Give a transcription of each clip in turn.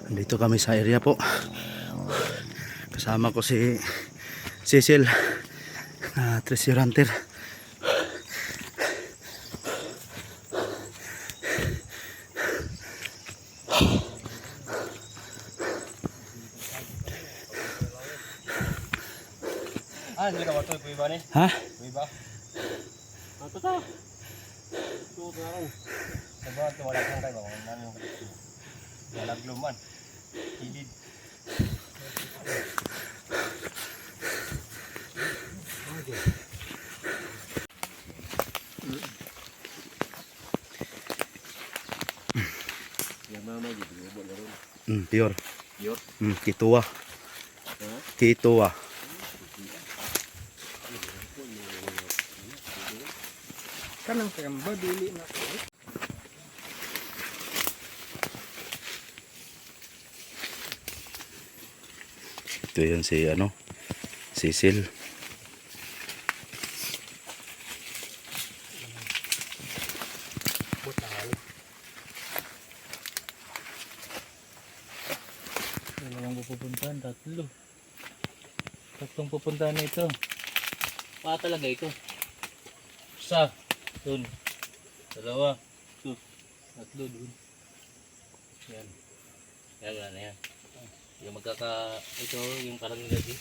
Dito kami sa area po. Kasama ko si Cecil na treasure hunter. Hindi ka matulog, kuya ba ni? Ha? Kuya ba? Ito ta. Ito na rin. Sabahan ito, wala kang kayo. Walagluman. Hilid. Pure. Pure? Kituwa. Kituwa. Kanang kamba, dili na. Ito yan si Cecil. Dalawang pupuntahan, tatlong pupuntahan na ito. Pa talaga ito. Isa, dun. Dalawa, tatlo dun. Yan. Yan na yan. Yung ito yung parang nilagi.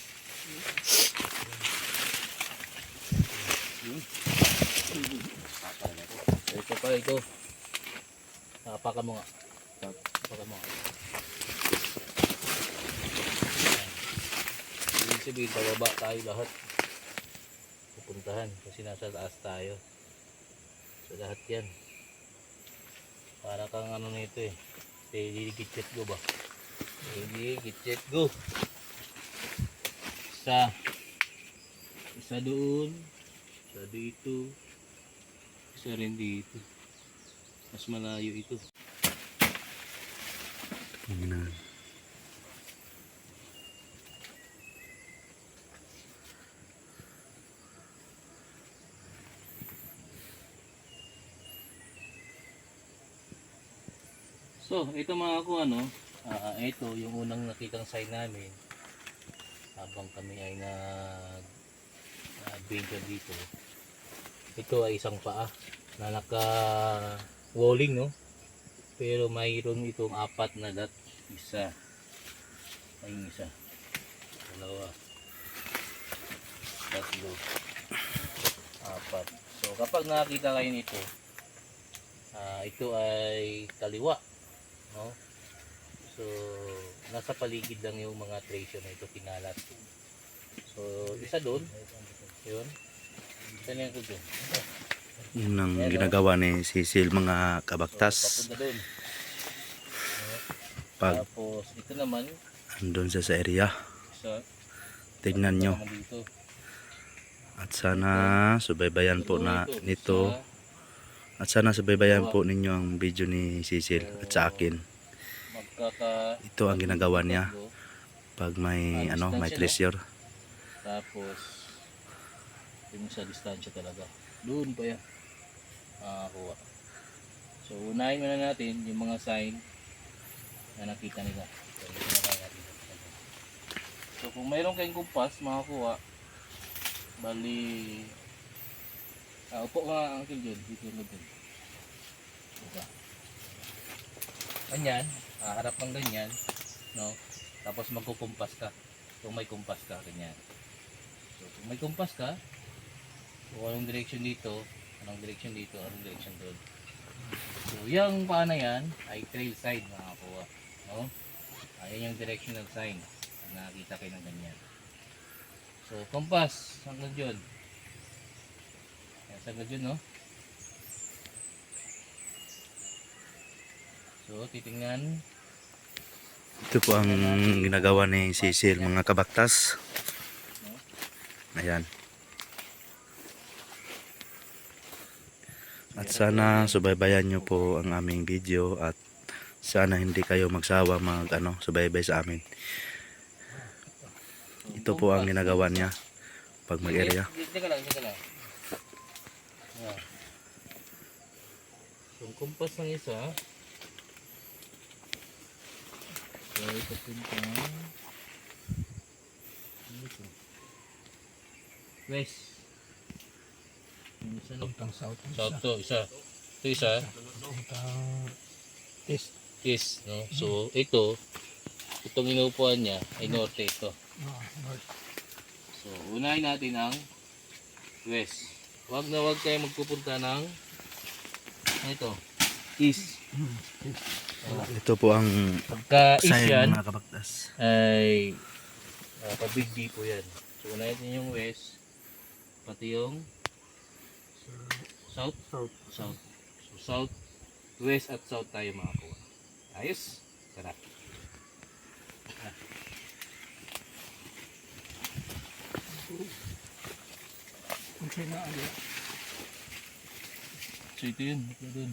Ito pa ito. Napaka mo nga. Ibig sabihin, pababa tayo lahat. Pupuntahan kasi nasa taas tayo. So lahat yan. Para kang ano nito eh. Steady gitchet go ba? Steady gitchet go. Isa doon. Isa dito. Isa rin dito. Mas malayo ito. Yan. So, ito mga ko ito yung unang nakitang sign namin habang kami ay nag-adventure dito. Ito ay isang paa na naka-walling, no? Pero mayroon itong apat na dot. Isa. Ayun isa. Dalawa. Tatlo. Apat. So, kapag nakita kayo nito, ito ay kaliwa. No? So, nasa paligid lang yung mga treasure na ito pinalat. So, isa doon. Yun. Isa na yung doon. Yun ang ginagawa ni Cecil mga kabaktas. So, papunta doon. Pag tapos, ito naman. andun sa area. Isa. Tignan nyo. Dito. At sana subaybayan po na nito. At sana subaybayan po ninyo ang video ni Cecil at sa akin. Ito ang ginagawa niya pag may may treasure. Tapos yung sa distansya talaga. Doon pa yan. Kuha. So unahin muna natin yung mga sign na nakita nila. So kung mayroon kayong kumpas makakuha, bali upo ka Uncle John, dito mo din. Diba? Ganyan, harap ng ganyan, no? Tapos magkukumpas ka. Kung may kumpas ka, ganyan. So kung may kumpas ka, kung anong direction dito, anong direction dito, anong direction doon. So yung paa na yan ay trail side makakuha, no? Ayan yung directional sign. Nakakita kayo ng ganyan. So kumpas, hanggang dyan. Sagad yun, no? So, titingnan. Ito po ang ginagawa ni Cecil mga kabaktas. Ayan. At sana subaybayan nyo po ang aming video at sana hindi kayo magsawa subaybay sa amin. Ito po ang ginagawa niya pag mag-area. Teka lang. Yan. Yung kumpas ng isa, So ito punta dito. West. Yung isa no? Puntang south. South to, isa. Ito isa. Puntang east. East, no? So ito, itong inuupuan niya ay norte ito. North. So unahin natin ang west. Huwag na huwag kayo magpupunta ng ito, east. Ito po ang Pagka east sign yan, mga kabaktas. ay pabig D po yan. So unahin natin yung west, pati yung south. South. South. So south, west at south tayo makakuha. Ayos? Tara. Okay na ano. So ito yun. Ito dun.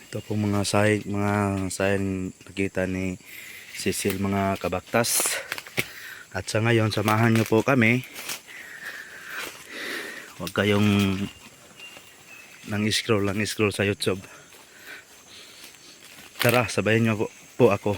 Ito po mga sign nakita ni Cecil mga kabaktas. At sa ngayon, samahan nyo po kami. Huwag kayong lang scroll sa YouTube. Tara, sabayan nyo po ako.